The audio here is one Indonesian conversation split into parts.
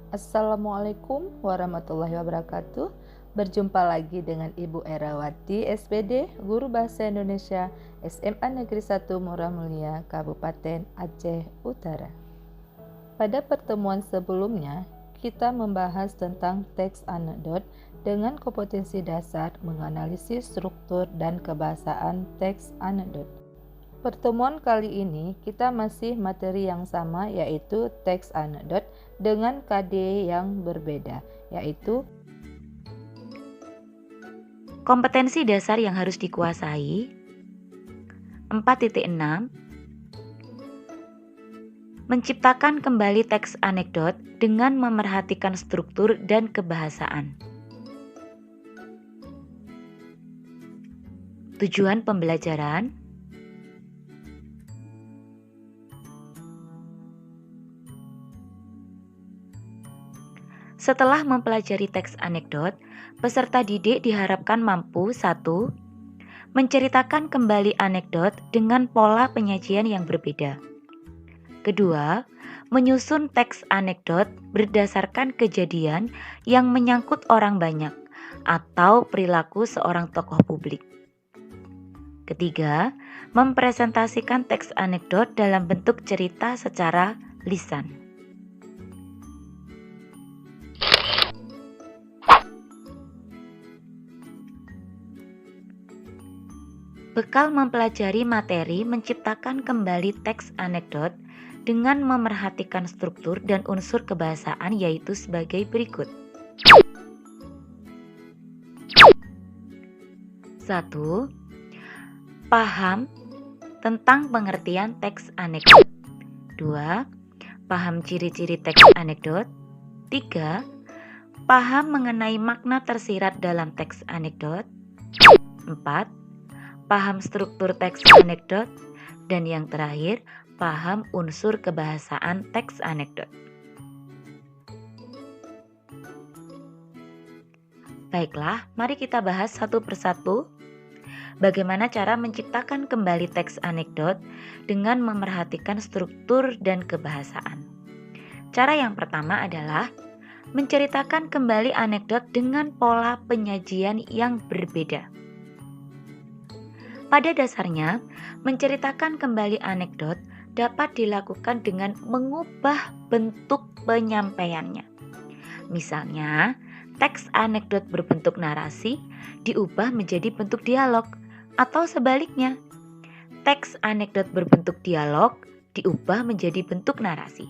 Assalamualaikum warahmatullahi wabarakatuh. Berjumpa lagi dengan Ibu Erawati SPD, Guru Bahasa Indonesia SMA Negeri 1 Murah Mulia, Kabupaten Aceh Utara. Pada pertemuan sebelumnya, kita membahas tentang teks anekdot dengan kompetensi dasar menganalisis struktur dan kebahasaan teks anekdot. Pertemuan kali ini kita masih materi yang sama, yaitu teks anekdot dengan KD yang berbeda, yaitu kompetensi dasar yang harus dikuasai. 4.6 Menciptakan kembali teks anekdot dengan memerhatikan struktur dan kebahasaan. Tujuan pembelajaran: setelah mempelajari teks anekdot, peserta didik diharapkan mampu 1. Menceritakan kembali anekdot dengan pola penyajian yang berbeda. Kedua, menyusun teks anekdot berdasarkan kejadian yang menyangkut orang banyak atau perilaku seorang tokoh publik. Ketiga, mempresentasikan teks anekdot dalam bentuk cerita secara lisan. Bekal mempelajari materi menciptakan kembali teks anekdot dengan memerhatikan struktur dan unsur kebahasaan, yaitu sebagai berikut. 1. Paham tentang pengertian teks anekdot. 2. Paham ciri-ciri teks anekdot. 3. Paham mengenai makna tersirat dalam teks anekdot. 4. Paham struktur teks anekdot. Dan yang terakhir, paham unsur kebahasaan teks anekdot. Baiklah, mari kita bahas satu persatu bagaimana cara menciptakan kembali teks anekdot dengan memerhatikan struktur dan kebahasaan. Cara yang pertama adalah menceritakan kembali anekdot dengan pola penyajian yang berbeda. Pada dasarnya, menceritakan kembali anekdot dapat dilakukan dengan mengubah bentuk penyampaiannya. Misalnya, teks anekdot berbentuk narasi diubah menjadi bentuk dialog, atau sebaliknya, teks anekdot berbentuk dialog diubah menjadi bentuk narasi.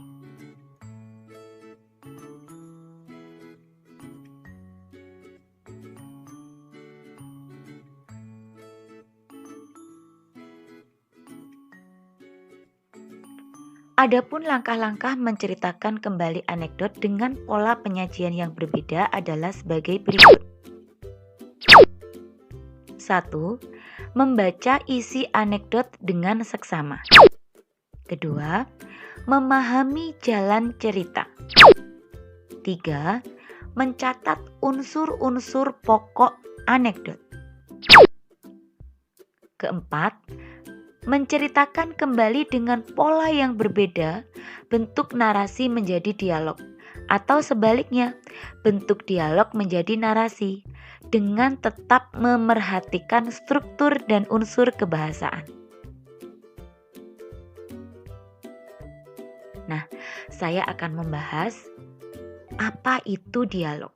Adapun langkah-langkah menceritakan kembali anekdot dengan pola penyajian yang berbeda adalah sebagai berikut. 1. Membaca isi anekdot dengan seksama. Kedua, memahami jalan cerita. 3. Mencatat unsur-unsur pokok anekdot. Keempat, menceritakan kembali dengan pola yang berbeda, bentuk narasi menjadi dialog, atau sebaliknya, bentuk dialog menjadi narasi, dengan tetap memerhatikan struktur dan unsur kebahasaan. Nah, saya akan membahas apa itu dialog.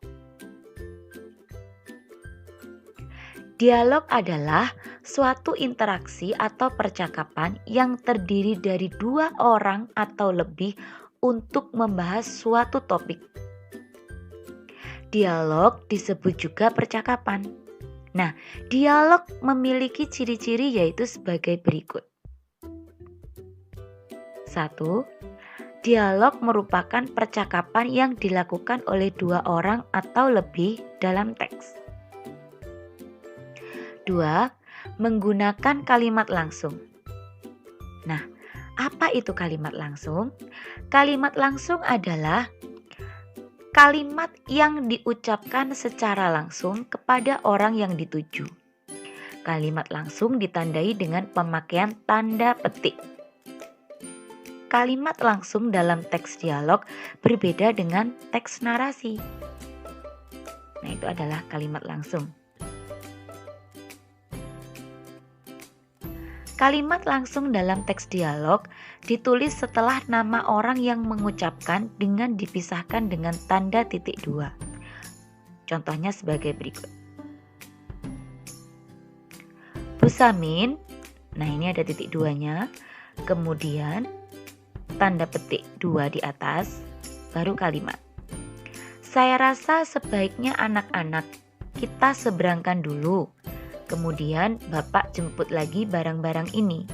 Dialog adalah suatu interaksi atau percakapan yang terdiri dari dua orang atau lebih untuk membahas suatu topik. Dialog disebut juga percakapan. Nah, dialog memiliki ciri-ciri yaitu sebagai berikut. 1. Dialog merupakan percakapan yang dilakukan oleh dua orang atau lebih dalam teks. 2. Menggunakan kalimat langsung. Nah, apa itu kalimat langsung? Kalimat langsung adalah kalimat yang diucapkan secara langsung kepada orang yang dituju. Kalimat langsung ditandai dengan pemakaian tanda petik. kalimat langsung dalam teks dialog berbeda dengan teks narasi. Nah, itu adalah kalimat langsung. Kalimat langsung dalam teks dialog ditulis setelah nama orang yang mengucapkan dengan dipisahkan dengan tanda titik dua. Contohnya sebagai berikut. Bu Samin, nah ini ada titik duanya, kemudian tanda petik dua di atas, baru kalimat. Saya rasa sebaiknya anak-anak kita seberangkan dulu. Kemudian Bapak jemput lagi barang-barang ini.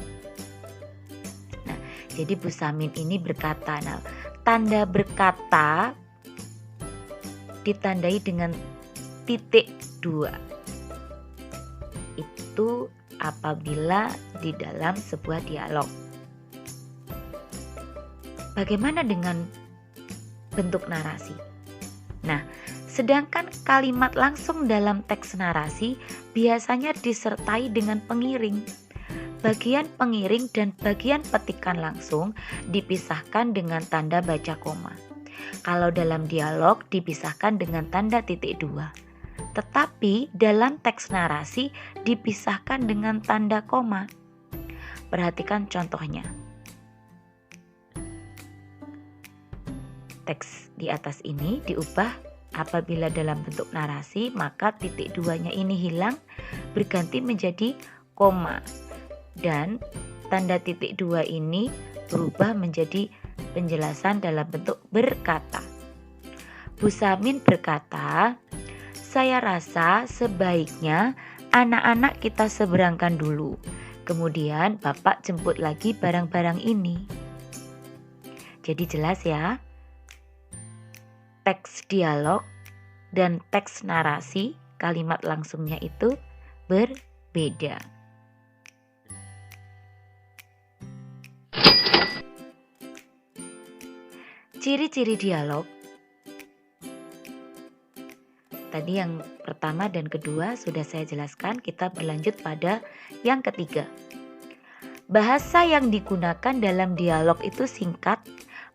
Nah, jadi Bu Samin ini berkata. Nah, tanda berkata ditandai dengan titik dua. Itu apabila di dalam sebuah dialog. Bagaimana dengan bentuk narasi? Nah, sedangkan kalimat langsung dalam teks narasi biasanya disertai dengan pengiring. Bagian pengiring dan bagian petikan langsung dipisahkan dengan tanda baca koma. Kalau dalam dialog dipisahkan dengan tanda titik dua. Tetapi dalam teks narasi dipisahkan dengan tanda koma. Perhatikan contohnya. Teks di atas ini diubah apabila dalam bentuk narasi, maka titik duanya ini hilang berganti menjadi koma. Dan tanda titik dua ini berubah menjadi penjelasan dalam bentuk berkata. Bu Samin berkata, saya rasa sebaiknya anak-anak kita seberangkan dulu. Kemudian Bapak jemput lagi barang-barang ini. Jadi jelas ya. Teks dialog dan teks narasi, kalimat langsungnya itu berbeda. Ciri-ciri dialog. Tadi yang pertama dan kedua sudah saya jelaskan, kita berlanjut pada yang ketiga. Bahasa yang digunakan dalam dialog itu singkat,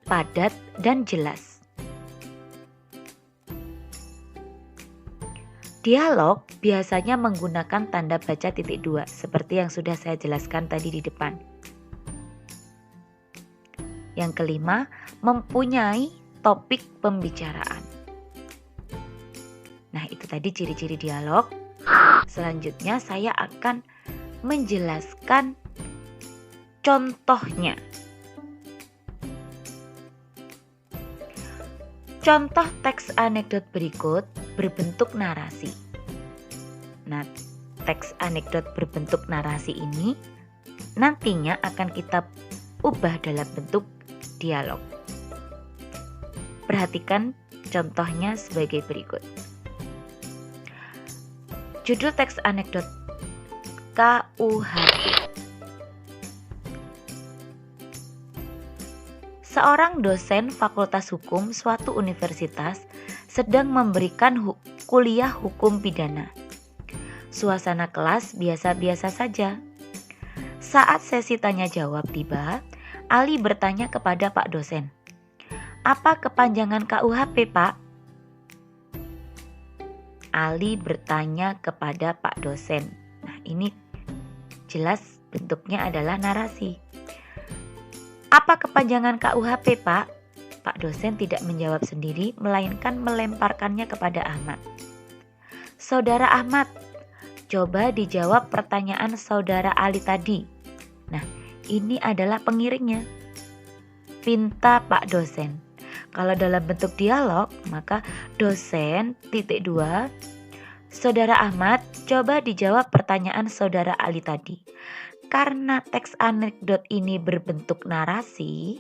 padat, dan jelas. Dialog biasanya menggunakan tanda baca titik dua, seperti yang sudah saya jelaskan tadi di depan. Yang kelima, mempunyai topik pembicaraan. Nah, itu tadi ciri-ciri dialog. Selanjutnya saya akan menjelaskan contohnya. Contoh teks anekdot berikut berbentuk narasi. Nah, teks anekdot berbentuk narasi ini nantinya akan kita ubah dalam bentuk dialog. Perhatikan contohnya sebagai berikut. Judul teks anekdot KUHP. Seorang dosen Fakultas Hukum suatu universitas sedang memberikan kuliah hukum pidana. Suasana kelas biasa-biasa saja. Saat sesi tanya jawab tiba, Ali bertanya kepada Pak dosen, "Apa kepanjangan KUHP, Pak?" Ali bertanya kepada Pak dosen. Nah, ini jelas bentuknya adalah narasi. "Apa kepanjangan KUHP, Pak?" Pak dosen tidak menjawab sendiri, melainkan melemparkannya kepada Ahmad. "Saudara Ahmad, coba dijawab pertanyaan saudara Ali tadi." Nah, ini adalah pengiringnya. Pinta Pak dosen. Kalau dalam bentuk dialog, maka dosen titik dua, saudara Ahmad, coba dijawab pertanyaan saudara Ali tadi. Karena teks anekdot ini berbentuk narasi,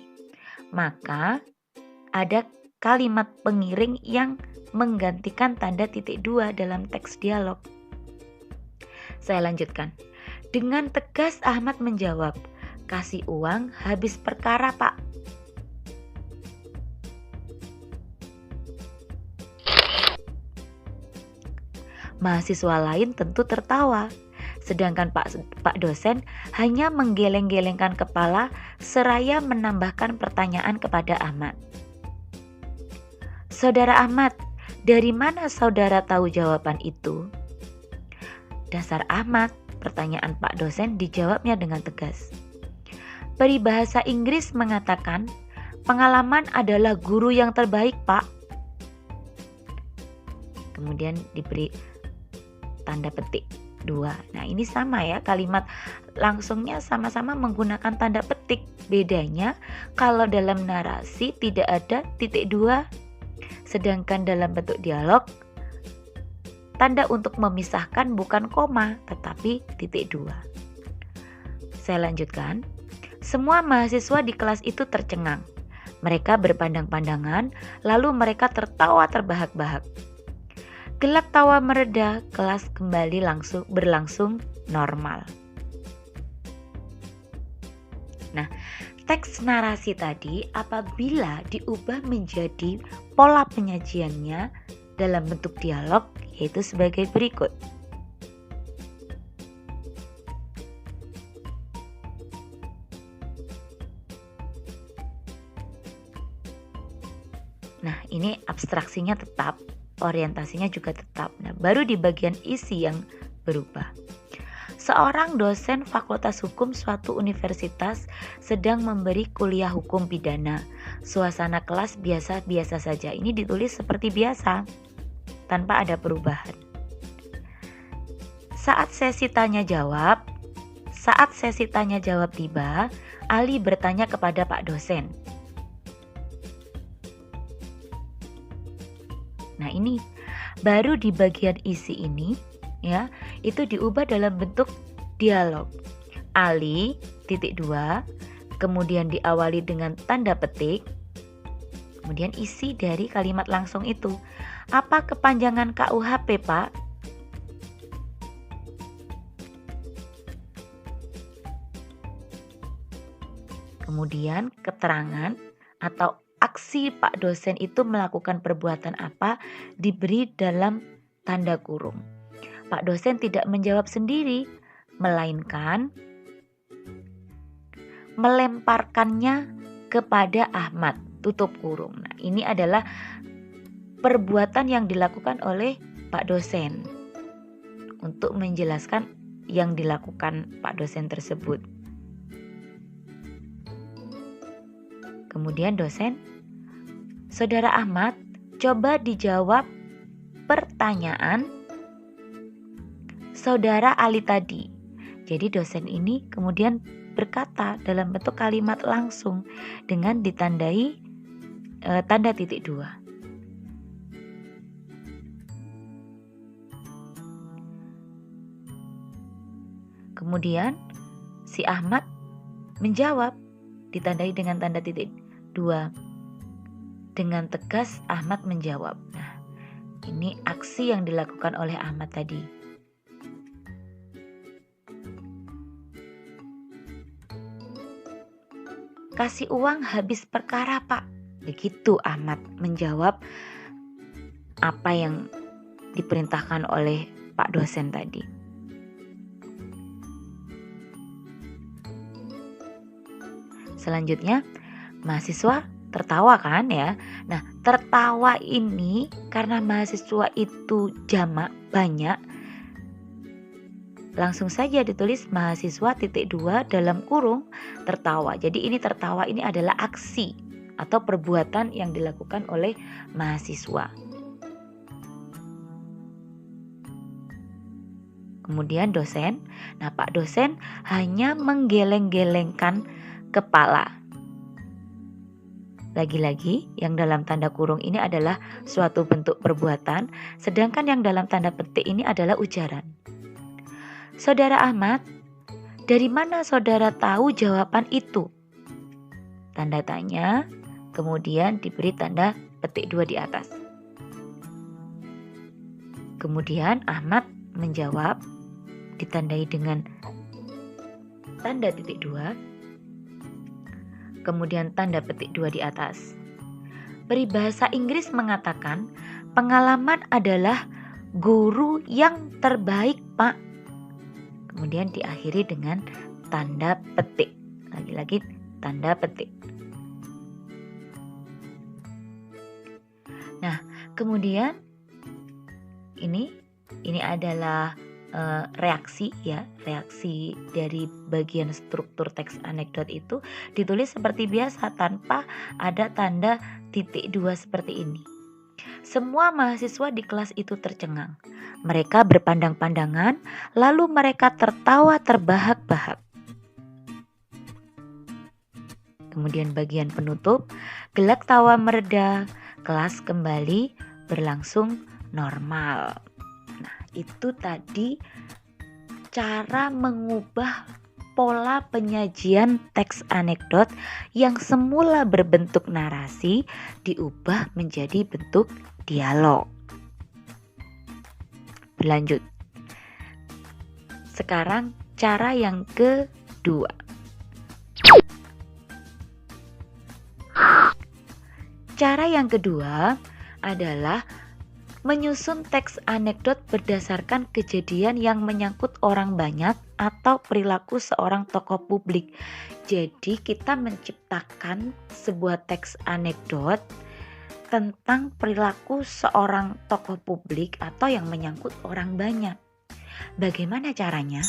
maka ada kalimat pengiring yang menggantikan tanda titik dua dalam teks dialog. Saya lanjutkan. Dengan tegas Ahmad menjawab, "Kasih uang habis perkara, Pak." Mahasiswa lain tentu tertawa. Sedangkan Pak dosen hanya menggeleng-gelengkan kepala seraya menambahkan pertanyaan kepada Ahmad. Saudara Ahmad, dari mana saudara tahu jawaban itu? Dasar Ahmad, pertanyaan Pak dosen dijawabnya dengan tegas. Peribahasa Inggris mengatakan, pengalaman adalah guru yang terbaik, Pak. Kemudian diberi tanda petik 2. Nah, ini sama ya, kalimat langsungnya sama-sama menggunakan tanda petik. Bedanya kalau dalam narasi tidak ada titik 2, sedangkan dalam bentuk dialog tanda untuk memisahkan bukan koma tetapi titik 2. Saya lanjutkan. Semua mahasiswa di kelas itu tercengang. Mereka berpandang-pandangan, lalu mereka tertawa terbahak-bahak. Gelak tawa mereda, kelas kembali berlangsung normal. Nah, teks narasi tadi apabila diubah menjadi pola penyajiannya dalam bentuk dialog yaitu sebagai berikut. Nah, ini abstraksinya tetap, orientasinya juga tetap. Nah, baru di bagian isi yang berubah. Seorang dosen Fakultas Hukum suatu universitas sedang memberi kuliah hukum pidana. Suasana kelas biasa-biasa saja. Ini ditulis seperti biasa, tanpa ada perubahan. Saat sesi tanya jawab tiba, Ali bertanya kepada Pak dosen. Nah, ini baru di bagian isi ini ya, itu diubah dalam bentuk dialog. Ali titik 2, kemudian diawali dengan tanda petik, kemudian isi dari kalimat langsung itu. Apa kepanjangan KUHP, Pak? Kemudian keterangan atau aksi Pak dosen itu melakukan perbuatan apa diberi dalam tanda kurung. Pak dosen tidak menjawab sendiri, melainkan melemparkannya kepada Ahmad, tutup kurung. Nah, ini adalah perbuatan yang dilakukan oleh Pak dosen untuk menjelaskan yang dilakukan Pak dosen tersebut. Kemudian dosen, Saudara Ahmad, coba dijawab pertanyaan Saudara Ali tadi. Jadi dosen ini kemudian berkata dalam bentuk kalimat langsung dengan ditandai tanda titik 2. Kemudian si Ahmad menjawab ditandai dengan tanda titik 2. Dengan tegas Ahmad menjawab. Nah, ini aksi yang dilakukan oleh Ahmad tadi. Kasih uang habis perkara, Pak. Begitu Ahmad menjawab apa yang diperintahkan oleh Pak dosen tadi. Selanjutnya, mahasiswa tertawa kan ya. Nah, tertawa ini karena mahasiswa itu jamak banyak, langsung saja ditulis mahasiswa titik 2 dalam kurung tertawa. Jadi ini tertawa ini adalah aksi atau perbuatan yang dilakukan oleh mahasiswa. Kemudian dosen, nah Pak dosen hanya menggeleng-gelengkan kepala. Lagi-lagi yang dalam tanda kurung ini adalah suatu bentuk perbuatan, sedangkan yang dalam tanda petik ini adalah ujaran. Saudara Ahmad, dari mana saudara tahu jawaban itu? Tanda tanya, kemudian diberi tanda petik 2 di atas. Kemudian Ahmad menjawab, ditandai dengan tanda titik 2. Kemudian tanda petik 2 di atas. Peribahasa Inggris mengatakan, pengalaman adalah guru yang terbaik, Pak. Kemudian diakhiri dengan tanda petik. Lagi-lagi tanda petik. Nah, kemudian ini adalah reaksi dari bagian struktur teks anekdot itu ditulis seperti biasa tanpa ada tanda titik 2 seperti ini. Semua mahasiswa di kelas itu tercengang. Mereka berpandang-pandangan, lalu mereka tertawa terbahak-bahak. Kemudian bagian penutup, gelak tawa mereda, kelas kembali berlangsung normal. Nah, itu tadi cara mengubah pola penyajian teks anekdot yang semula berbentuk narasi diubah menjadi bentuk dialog. Berlanjut. Sekarang cara yang kedua. Cara yang kedua adalah menyusun teks anekdot berdasarkan kejadian yang menyangkut orang banyak atau perilaku seorang tokoh publik. Jadi kita menciptakan sebuah teks anekdot tentang perilaku seorang tokoh publik atau yang menyangkut orang banyak. Bagaimana caranya?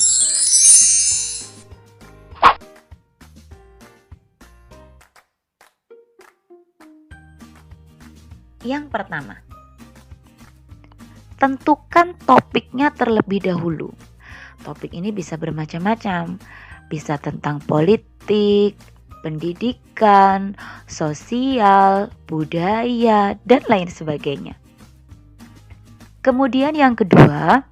Yang pertama, tentukan topiknya terlebih dahulu. Topik ini bisa bermacam-macam, bisa tentang politik, pendidikan, sosial, budaya, dan lain sebagainya. Kemudian yang kedua,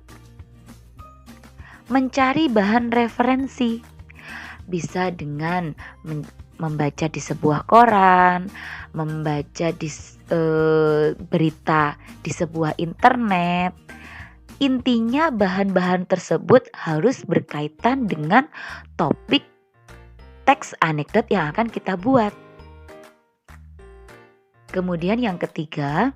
mencari bahan referensi. Bisa dengan membaca di sebuah koran, membaca di berita di sebuah internet. Intinya bahan-bahan tersebut harus berkaitan dengan topik teks anekdot yang akan kita buat. Kemudian yang ketiga,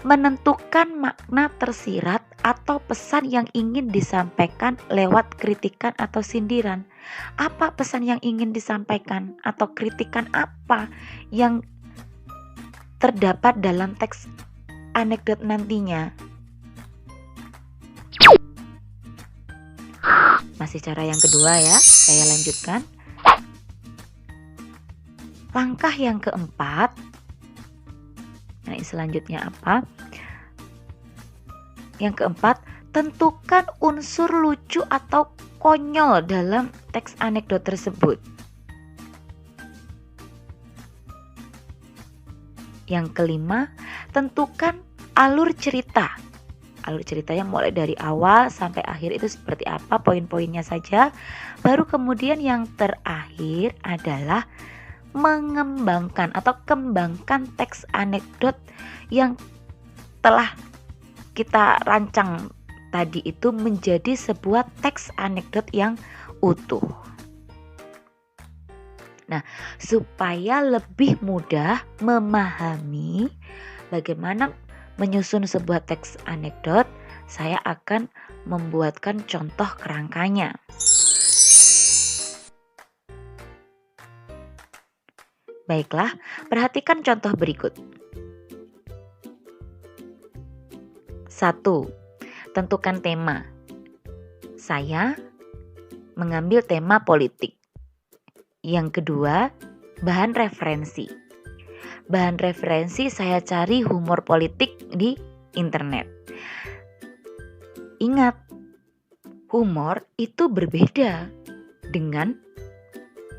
menentukan makna tersirat atau pesan yang ingin disampaikan lewat kritikan atau sindiran. Apa pesan yang ingin disampaikan atau kritikan apa yang terdapat dalam teks anekdot nantinya? Masih cara yang kedua ya, saya lanjutkan. Langkah yang keempat, nah selanjutnya apa? Yang keempat, tentukan unsur lucu atau konyol dalam teks anekdot tersebut. Yang kelima, tentukan alur cerita. Alur ceritanya mulai dari awal sampai akhir itu seperti apa, poin-poinnya saja. Baru kemudian yang terakhir adalah mengembangkan atau kembangkan teks anekdot yang telah kita rancang tadi itu menjadi sebuah teks anekdot yang utuh. Nah, supaya lebih mudah memahami bagaimana menyusun sebuah teks anekdot, saya akan membuatkan contoh kerangkanya. Baiklah, perhatikan contoh berikut. 1. Tentukan tema. Saya mengambil tema politik. Yang kedua, bahan referensi. Bahan referensi saya cari humor politik di internet. Ingat, humor itu berbeda dengan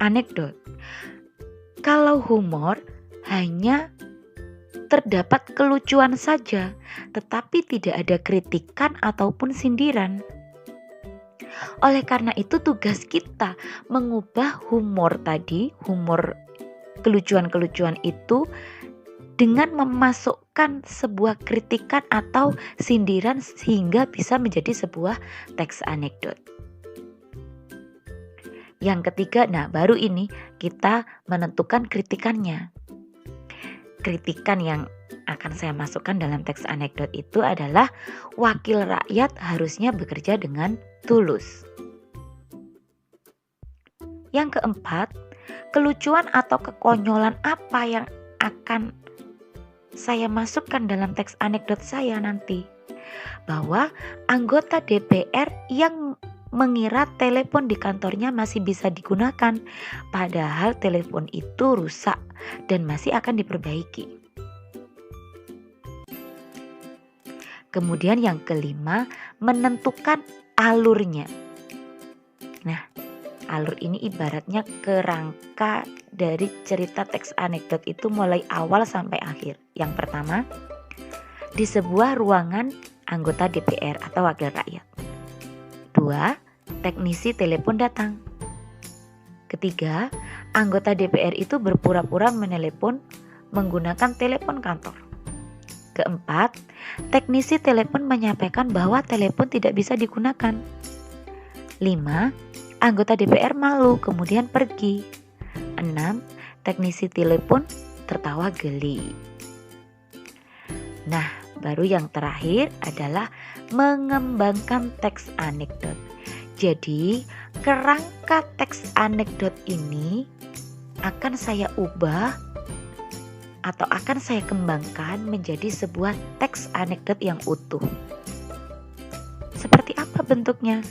anekdot. Kalau humor hanya terdapat kelucuan saja, tetapi tidak ada kritikan ataupun sindiran. Oleh karena itu tugas kita mengubah humor tadi, humor kelucuan-kelucuan itu dengan memasukkan sebuah kritikan atau sindiran sehingga bisa menjadi sebuah teks anekdot. Yang ketiga, nah baru ini kita menentukan kritikannya. Kritikan yang akan saya masukkan dalam teks anekdot itu adalah wakil rakyat harusnya bekerja dengan tulus. Yang keempat, Kelucuan atau kekonyolan apa yang akan saya masukkan dalam teks anekdot saya nanti? Bahwa anggota DPR yang mengira telepon di kantornya masih bisa digunakan, padahal telepon itu rusak dan masih akan diperbaiki. Kemudian yang kelima, menentukan alurnya. Nah, alur ini ibaratnya kerangka dari cerita teks anekdot itu mulai awal sampai akhir. Yang pertama, di sebuah ruangan anggota DPR atau wakil rakyat. 2. Teknisi telepon datang. Ketiga, anggota DPR itu berpura-pura menelepon menggunakan telepon kantor. Keempat, teknisi telepon menyampaikan bahwa telepon tidak bisa digunakan. 5. Anggota DPR malu kemudian pergi. 6. Teknisi telepon tertawa geli. Nah, baru yang terakhir adalah mengembangkan teks anekdot. Jadi, kerangka teks anekdot ini akan saya ubah atau akan saya kembangkan menjadi sebuah teks anekdot yang utuh. Seperti apa bentuknya?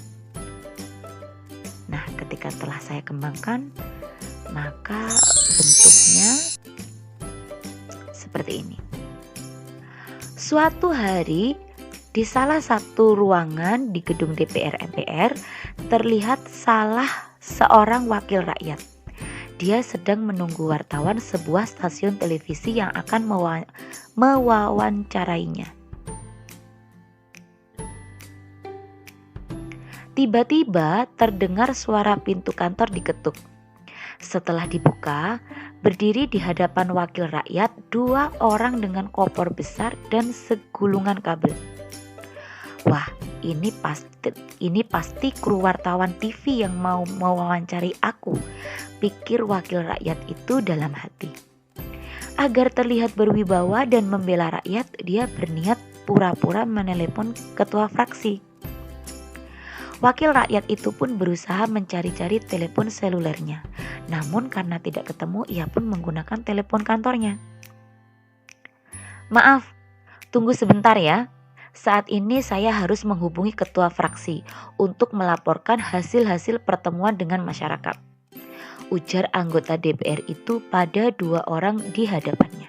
Nah, ketika telah saya kembangkan, maka bentuknya seperti ini. Suatu hari, di salah satu ruangan di gedung DPR MPR, terlihat salah seorang wakil rakyat. Dia sedang menunggu wartawan sebuah stasiun televisi yang akan mewawancarainya. Tiba-tiba terdengar suara pintu kantor diketuk. Setelah dibuka, berdiri di hadapan wakil rakyat 2 orang dengan kompor besar dan segulungan kabel. Wah, ini pasti kru wartawan TV yang mau mewawancari aku, pikir wakil rakyat itu dalam hati. Agar terlihat berwibawa dan membela rakyat, dia berniat pura-pura menelepon ketua fraksi. Wakil rakyat itu pun berusaha mencari-cari telepon selulernya. Namun karena tidak ketemu, ia pun menggunakan telepon kantornya. Maaf, tunggu sebentar ya. Saat ini saya harus menghubungi ketua fraksi untuk melaporkan hasil-hasil pertemuan dengan masyarakat, ujar anggota DPR itu pada 2 orang di hadapannya.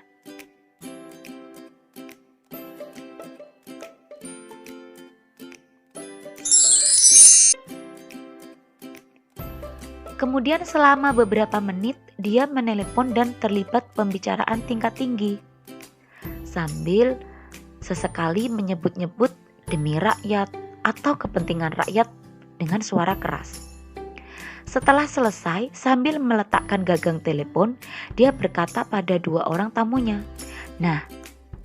Kemudian selama beberapa menit dia menelepon dan terlibat pembicaraan tingkat tinggi. Sambil sesekali menyebut-nyebut demi rakyat atau kepentingan rakyat dengan suara keras. Setelah selesai, sambil meletakkan gagang telepon, dia berkata pada 2 orang tamunya, "Nah,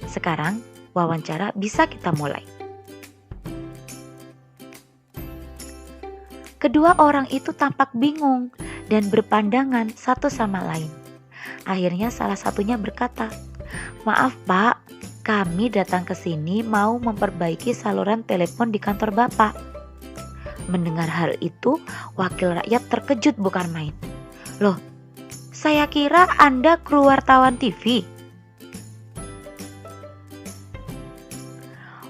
sekarang wawancara bisa kita mulai." Kedua orang itu tampak bingung dan berpandangan satu sama lain. Akhirnya salah satunya berkata, "Maaf Pak, kami datang ke sini mau memperbaiki saluran telepon di kantor Bapak." Mendengar hal itu, wakil rakyat terkejut bukan main. "Loh, saya kira Anda kru wartawan TV."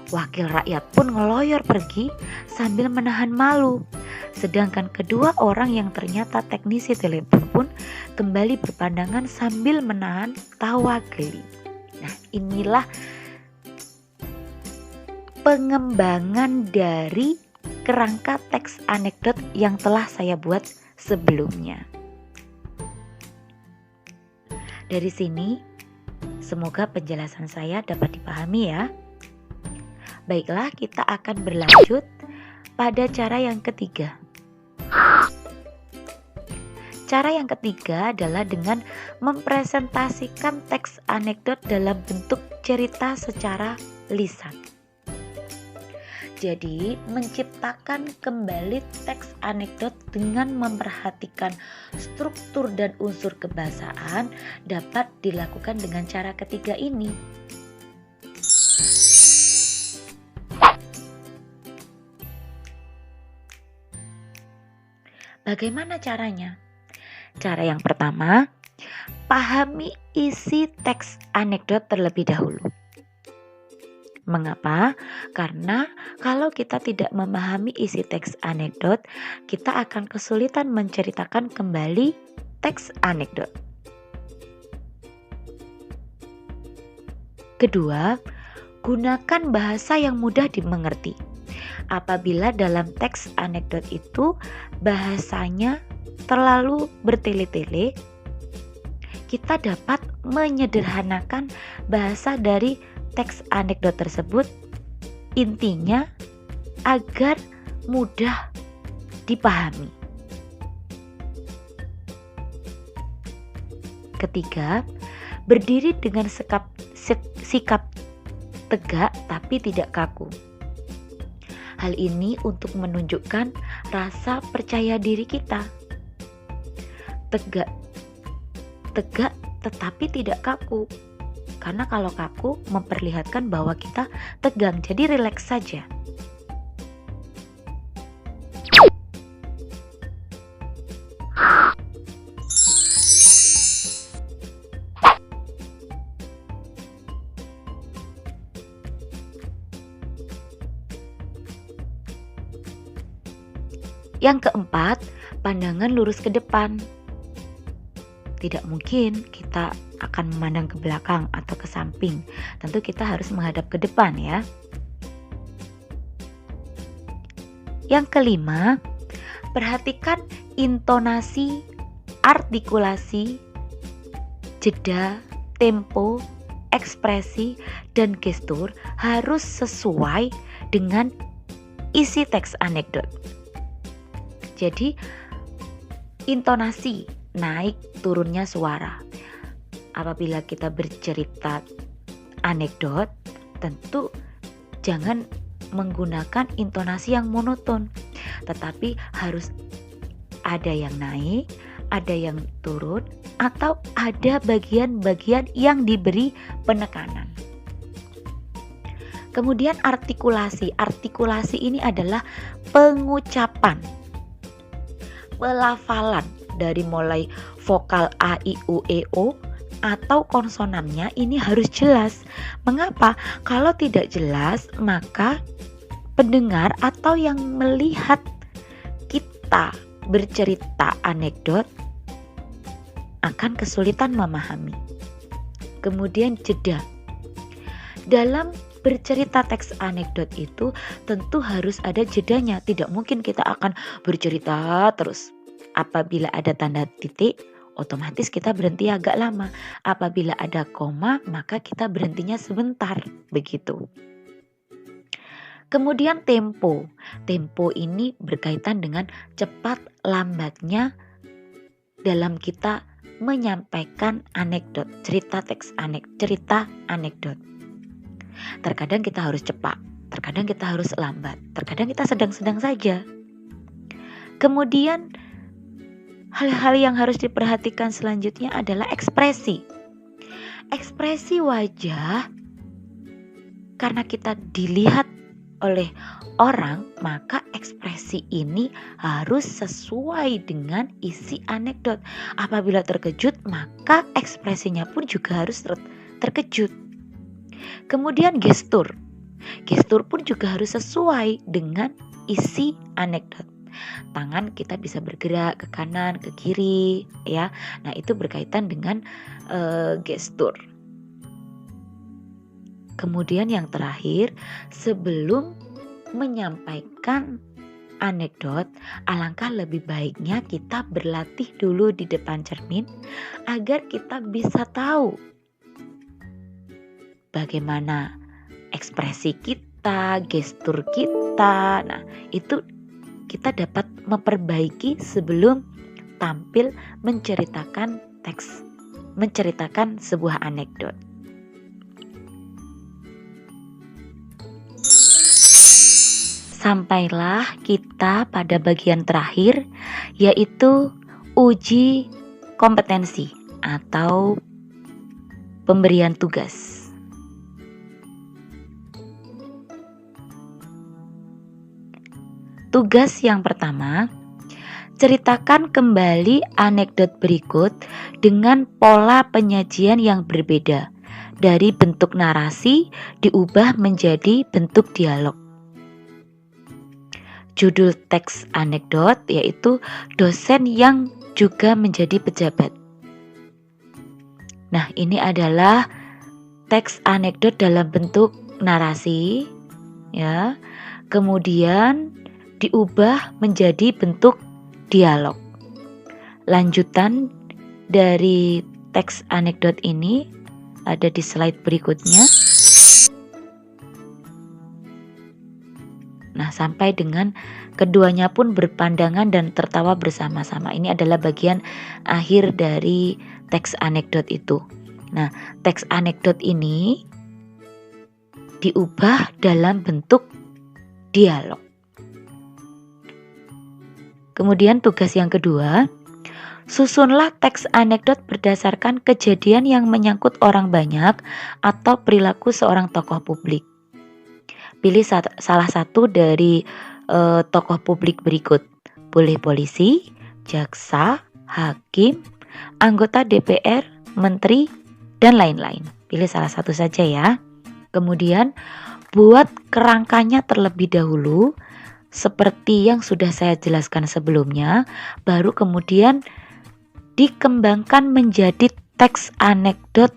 Wakil rakyat pun ngeloyor pergi sambil menahan malu. Sedangkan kedua orang yang ternyata teknisi telepon pun kembali berpandangan sambil menahan tawa geli. Nah, inilah pengembangan dari kerangka teks anekdot yang telah saya buat sebelumnya. Dari sini, semoga penjelasan saya dapat dipahami ya. Baiklah, kita akan berlanjut pada cara yang ketiga. Cara yang ketiga adalah dengan mempresentasikan teks anekdot dalam bentuk cerita secara lisan. Jadi, menciptakan kembali teks anekdot dengan memperhatikan struktur dan unsur kebahasaan dapat dilakukan dengan cara ketiga ini. Bagaimana caranya? Cara yang pertama, pahami isi teks anekdot terlebih dahulu. Mengapa? Karena kalau kita tidak memahami isi teks anekdot, kita akan kesulitan menceritakan kembali teks anekdot. Kedua, gunakan bahasa yang mudah dimengerti. Apabila dalam teks anekdot itu bahasanya terlalu bertele-tele, kita dapat menyederhanakan bahasa dari teks anekdot tersebut, intinya agar mudah dipahami. Ketiga, berdiri dengan sikap tegak tapi tidak kaku. Hal ini untuk menunjukkan rasa percaya diri kita. Tegak tetapi tidak kaku. Karena kalau kaku memperlihatkan bahwa kita tegang, jadi rileks saja. Yang keempat, pandangan lurus ke depan. Tidak mungkin kita akan memandang ke belakang atau ke samping. Tentu kita harus menghadap ke depan ya. Yang kelima, perhatikan intonasi, artikulasi, jeda, tempo, ekspresi, dan gestur harus sesuai dengan isi teks anekdot. Jadi, intonasi, naik turunnya suara. Apabila kita bercerita anekdot, tentu jangan menggunakan intonasi yang monoton, tetapi harus ada yang naik, ada yang turun, atau ada bagian-bagian yang diberi penekanan. Kemudian artikulasi. Artikulasi ini adalah pengucapan, pelafalan dari mulai vokal A, I, U, E, O atau konsonannya ini harus jelas. Mengapa? Kalau tidak jelas, maka pendengar atau yang melihat kita bercerita anekdot akan kesulitan memahami. Kemudian jeda. Dalam bercerita teks anekdot itu tentu harus ada jedanya. Tidak mungkin kita akan bercerita terus. Apabila ada tanda titik, otomatis kita berhenti agak lama. Apabila ada koma, maka kita berhentinya sebentar, begitu. Kemudian tempo. Tempo ini berkaitan dengan cepat lambatnya dalam kita menyampaikan anekdot, cerita anekdot. Terkadang kita harus cepat, terkadang kita harus lambat, terkadang kita sedang-sedang saja. Kemudian hal-hal yang harus diperhatikan selanjutnya adalah ekspresi. Ekspresi wajah, karena kita dilihat oleh orang, maka ekspresi ini harus sesuai dengan isi anekdot. Apabila terkejut, maka ekspresinya pun juga harus terkejut. Kemudian gestur. Gestur pun juga harus sesuai dengan isi anekdot. Tangan kita bisa bergerak ke kanan, ke kiri, ya. Nah, itu berkaitan dengan gestur. Kemudian yang terakhir, sebelum menyampaikan anekdot, alangkah lebih baiknya kita berlatih dulu di depan cermin agar kita bisa tahu bagaimana ekspresi kita, gestur kita. Nah, itu kita dapat memperbaiki sebelum tampil menceritakan sebuah anekdot. Sampailah kita pada bagian terakhir, yaitu uji kompetensi atau pemberian tugas. Tugas yang pertama, Ceritakan kembali anekdot berikut dengan pola penyajian yang berbeda. Dari bentuk narasi diubah menjadi bentuk dialog. Judul teks anekdot yaitu dosen yang juga menjadi pejabat. Nah, ini adalah teks anekdot dalam bentuk narasi, ya. Kemudian diubah menjadi bentuk dialog. Lanjutan dari teks anekdot ini ada di slide berikutnya. Nah, sampai dengan keduanya pun berpandangan dan tertawa bersama-sama. Ini adalah bagian akhir dari teks anekdot itu. Nah, teks anekdot ini diubah dalam bentuk dialog. Kemudian tugas yang kedua, susunlah teks anekdot berdasarkan kejadian yang menyangkut orang banyak atau perilaku seorang tokoh publik. Pilih salah satu dari tokoh publik berikut. Boleh polisi, jaksa, hakim, anggota DPR, menteri, dan lain-lain. Pilih salah satu saja ya. Kemudian buat kerangkanya terlebih dahulu seperti yang sudah saya jelaskan sebelumnya, baru kemudian dikembangkan menjadi teks anekdot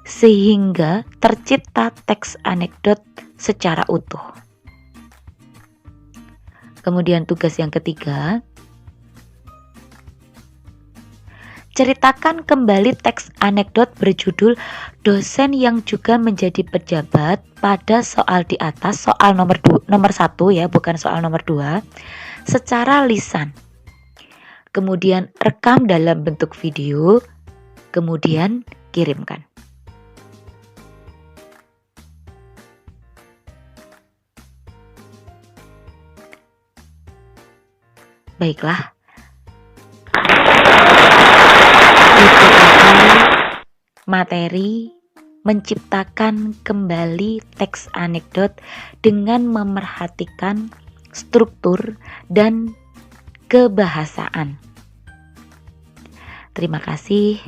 sehingga tercipta teks anekdot secara utuh. Kemudian tugas yang ketiga, ceritakan kembali teks anekdot berjudul dosen yang juga menjadi pejabat pada soal di atas, soal nomor 1 ya, bukan soal nomor 2, secara lisan. Kemudian rekam dalam bentuk video, kemudian kirimkan. Baiklah. Itu materi menciptakan kembali teks anekdot dengan memerhatikan struktur dan kebahasaan. Terima kasih.